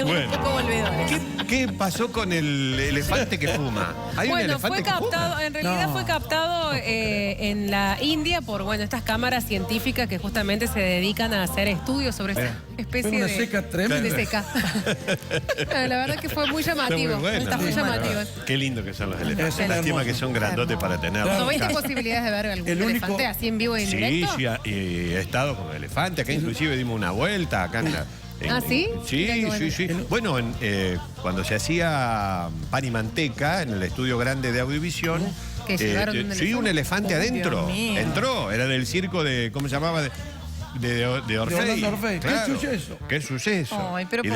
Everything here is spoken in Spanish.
algunos Bueno. poco volvedores. ¿Qué pasó con el elefante que fuma? ¿Hay un Bueno, elefante fue que captado, fuma? en realidad No. fue captado en la India por, bueno, estas cámaras científicas que justamente se dedican a hacer estudios sobre esta especie Fue una de... seca tremenda. de seca. La verdad que fue muy llamativo. Está muy bueno. Está muy Sí, llamativo. Qué lindo que son los elefantes. Son Lástima hermosos. que son grandotes para tenerlos. ¿No Claro. viste posibilidades de ver algún El único- elefante así en vivo y en Sí, directo? sí, y he estado con el elefante. Acá inclusive dimos una vuelta. Acá ¿Ah, sí? Sí, Mira qué bueno. sí. Bueno, cuando se hacía Pan y Manteca, en el estudio grande de Audiovisión, ¿Que llevaron un sí, un elefante Oh, adentro. Dios mío. Entró, era del circo de, ¿cómo se llamaba? De Orfei. Orlando Orfei. ¿Qué Claro. suceso? Qué suceso. Ay, pero Y por-